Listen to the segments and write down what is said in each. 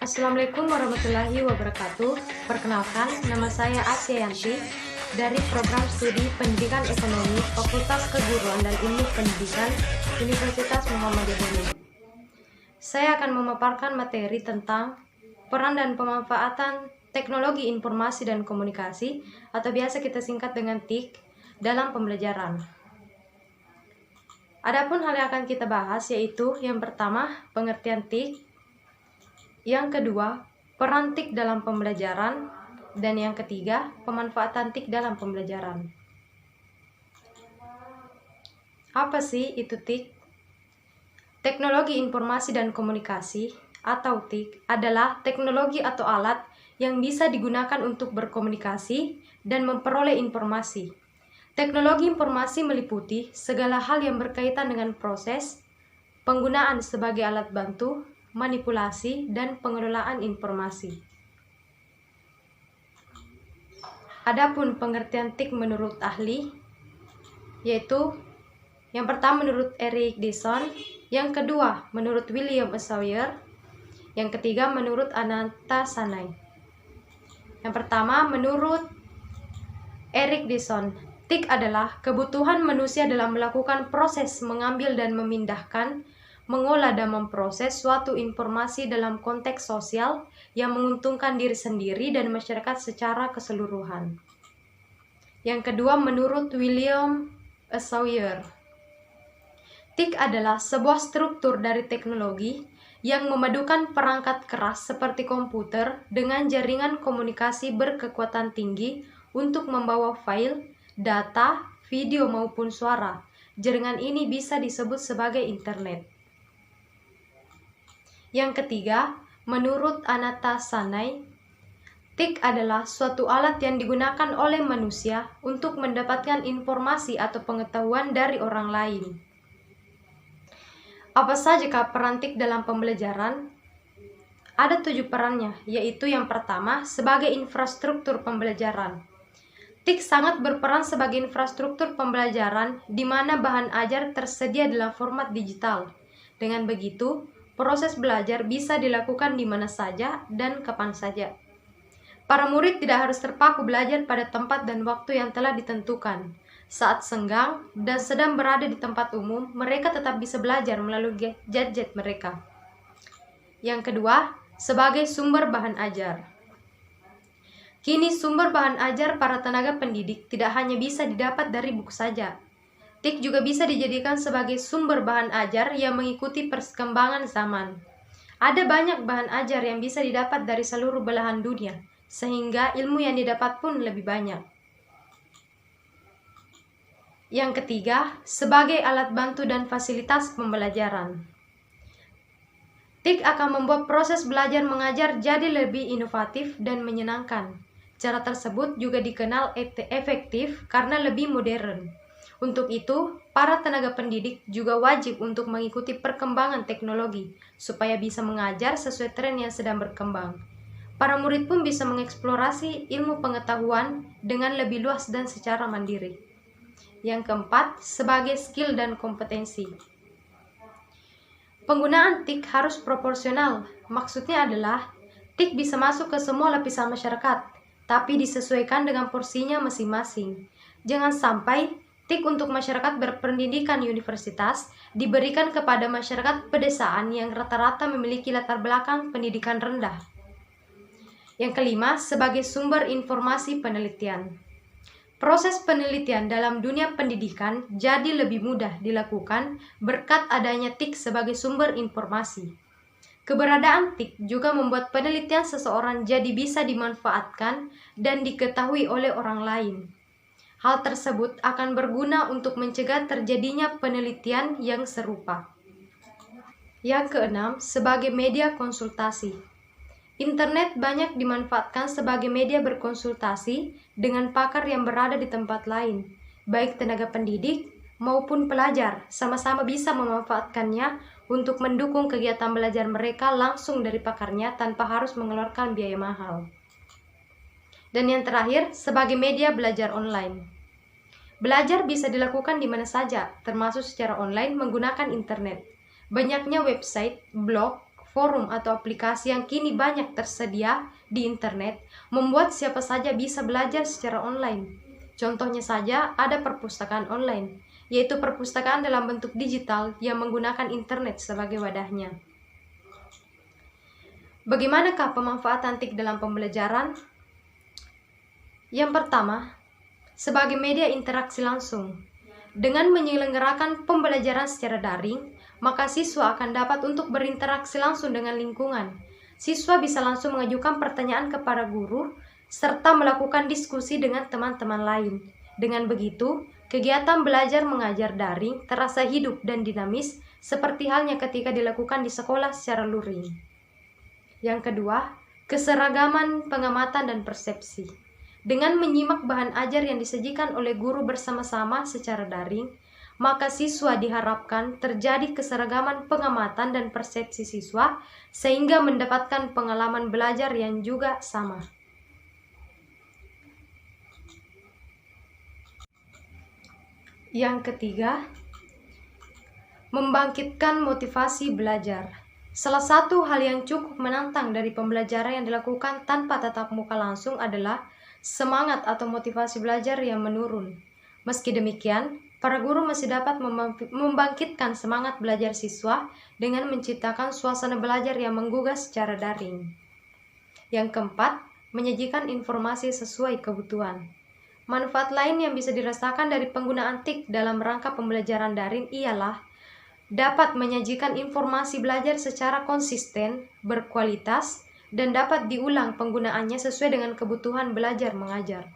Assalamualaikum warahmatullahi wabarakatuh. Perkenalkan, nama saya Asya Yanti dari Program Studi Pendidikan Ekonomi Fakultas Keguruan dan Ilmu Pendidikan Universitas Muhammadiyah Bumi. Saya akan memaparkan materi tentang peran dan pemanfaatan teknologi informasi dan komunikasi atau biasa kita singkat dengan TIK dalam pembelajaran. Adapun hal yang akan kita bahas yaitu yang pertama, pengertian TIK. Yang kedua, peran TIK dalam pembelajaran, dan yang ketiga, pemanfaatan TIK dalam pembelajaran. Apa sih itu TIK? Teknologi Informasi dan Komunikasi atau TIK adalah teknologi atau alat yang bisa digunakan untuk berkomunikasi dan memperoleh informasi. Teknologi informasi meliputi segala hal yang berkaitan dengan proses, penggunaan sebagai alat bantu, manipulasi, dan pengelolaan informasi. Adapun pengertian TIK menurut ahli, yaitu yang pertama menurut Erik Dyson, yang kedua menurut William Sawyer, yang ketiga menurut Ananta Sanai. Yang pertama menurut Erik Dyson, TIK adalah kebutuhan manusia dalam melakukan proses mengambil dan memindahkan, mengolah dan memproses suatu informasi dalam konteks sosial yang menguntungkan diri sendiri dan masyarakat secara keseluruhan. Yang kedua menurut William Sawyer, TIK adalah sebuah struktur dari teknologi yang memadukan perangkat keras seperti komputer dengan jaringan komunikasi berkekuatan tinggi untuk membawa file, data, video maupun suara. Jaringan ini bisa disebut sebagai internet. Yang ketiga, menurut Ananta Sanai, TIK adalah suatu alat yang digunakan oleh manusia untuk mendapatkan informasi atau pengetahuan dari orang lain. Apa saja peran TIK dalam pembelajaran? Ada 7 perannya, yaitu yang pertama, sebagai infrastruktur pembelajaran. TIK sangat berperan sebagai infrastruktur pembelajaran di mana bahan ajar tersedia dalam format digital. Dengan begitu, proses belajar bisa dilakukan di mana saja dan kapan saja. Para murid tidak harus terpaku belajar pada tempat dan waktu yang telah ditentukan. Saat senggang dan sedang berada di tempat umum, mereka tetap bisa belajar melalui gadget mereka. Yang kedua, sebagai sumber bahan ajar. Kini sumber bahan ajar para tenaga pendidik tidak hanya bisa didapat dari buku saja. TIK juga bisa dijadikan sebagai sumber bahan ajar yang mengikuti perkembangan zaman. Ada banyak bahan ajar yang bisa didapat dari seluruh belahan dunia, sehingga ilmu yang didapat pun lebih banyak. Yang ketiga, sebagai alat bantu dan fasilitas pembelajaran. TIK akan membuat proses belajar mengajar jadi lebih inovatif dan menyenangkan. Cara tersebut juga dikenal efektif karena lebih modern. Untuk itu, para tenaga pendidik juga wajib untuk mengikuti perkembangan teknologi supaya bisa mengajar sesuai tren yang sedang berkembang. Para murid pun bisa mengeksplorasi ilmu pengetahuan dengan lebih luas dan secara mandiri. Yang keempat, sebagai skill dan kompetensi. Penggunaan TIK harus proporsional. Maksudnya adalah TIK bisa masuk ke semua lapisan masyarakat, tapi disesuaikan dengan porsinya masing-masing. Jangan sampai TIK untuk masyarakat berpendidikan universitas diberikan kepada masyarakat pedesaan yang rata-rata memiliki latar belakang pendidikan rendah. Yang kelima, sebagai sumber informasi penelitian. Proses penelitian dalam dunia pendidikan jadi lebih mudah dilakukan berkat adanya TIK sebagai sumber informasi. Keberadaan TIK juga membuat penelitian seseorang jadi bisa dimanfaatkan dan diketahui oleh orang lain. Hal tersebut akan berguna untuk mencegah terjadinya penelitian yang serupa. Yang keenam, sebagai media konsultasi. Internet banyak dimanfaatkan sebagai media berkonsultasi dengan pakar yang berada di tempat lain. Baik tenaga pendidik maupun pelajar sama-sama bisa memanfaatkannya untuk mendukung kegiatan belajar mereka langsung dari pakarnya tanpa harus mengeluarkan biaya mahal. Dan yang terakhir, sebagai media belajar online. Belajar bisa dilakukan di mana saja, termasuk secara online menggunakan internet. Banyaknya website, blog, forum atau aplikasi yang kini banyak tersedia di internet membuat siapa saja bisa belajar secara online. Contohnya saja ada perpustakaan online, yaitu perpustakaan dalam bentuk digital yang menggunakan internet sebagai wadahnya. Bagaimanakah pemanfaatan TIK dalam pembelajaran? Yang pertama, sebagai media interaksi langsung. Dengan menyelenggarakan pembelajaran secara daring, maka siswa akan dapat untuk berinteraksi langsung dengan lingkungan. Siswa bisa langsung mengajukan pertanyaan kepada guru, serta melakukan diskusi dengan teman-teman lain. Dengan begitu, kegiatan belajar mengajar daring terasa hidup dan dinamis, seperti halnya ketika dilakukan di sekolah secara luring. Yang kedua, keseragaman pengamatan dan persepsi. Dengan menyimak bahan ajar yang disajikan oleh guru bersama-sama secara daring, maka siswa diharapkan terjadi keseragaman pengamatan dan persepsi siswa sehingga mendapatkan pengalaman belajar yang juga sama. Yang ketiga, membangkitkan motivasi belajar. Salah satu hal yang cukup menantang dari pembelajaran yang dilakukan tanpa tatap muka langsung adalah semangat atau motivasi belajar yang menurun. Meski demikian, para guru masih dapat membangkitkan semangat belajar siswa dengan menciptakan suasana belajar yang menggugah secara daring. Yang keempat, menyajikan informasi sesuai kebutuhan. Manfaat lain yang bisa dirasakan dari penggunaan TIK dalam rangka pembelajaran daring ialah dapat menyajikan informasi belajar secara konsisten, berkualitas, dan dapat diulang penggunaannya sesuai dengan kebutuhan belajar mengajar.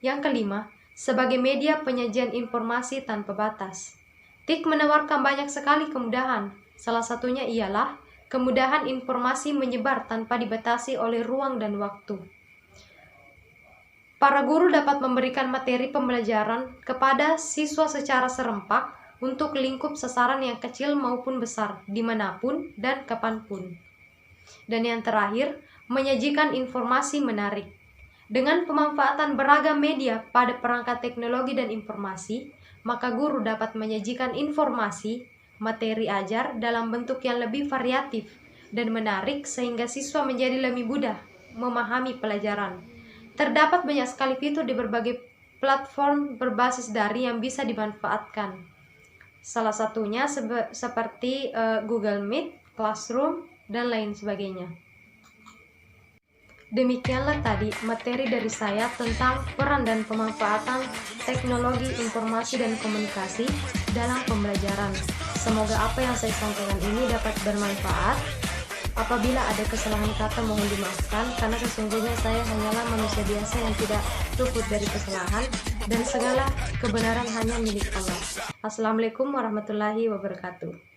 Yang kelima, sebagai media penyajian informasi tanpa batas. TIK menawarkan banyak sekali kemudahan. Salah satunya ialah kemudahan informasi menyebar tanpa dibatasi oleh ruang dan waktu. Para guru dapat memberikan materi pembelajaran kepada siswa secara serempak untuk lingkup sasaran yang kecil maupun besar, dimanapun dan kapanpun. Dan yang terakhir, menyajikan informasi menarik. Dengan pemanfaatan beragam media pada perangkat teknologi dan informasi, maka guru dapat menyajikan informasi, materi ajar dalam bentuk yang lebih variatif dan menarik sehingga siswa menjadi lebih mudah memahami pelajaran. Terdapat banyak sekali fitur di berbagai platform berbasis daring yang bisa dimanfaatkan. Salah satunya seperti Google Meet, Classroom, dan lain sebagainya. Demikianlah tadi materi dari saya tentang peran dan pemanfaatan teknologi informasi dan komunikasi dalam pembelajaran. Semoga apa yang saya sampaikan ini dapat bermanfaat. Apabila ada kesalahan kata mohon dimaafkan, karena sesungguhnya saya hanyalah manusia biasa yang tidak luput dari kesalahan, dan segala kebenaran hanya milik Allah. Assalamualaikum warahmatullahi wabarakatuh.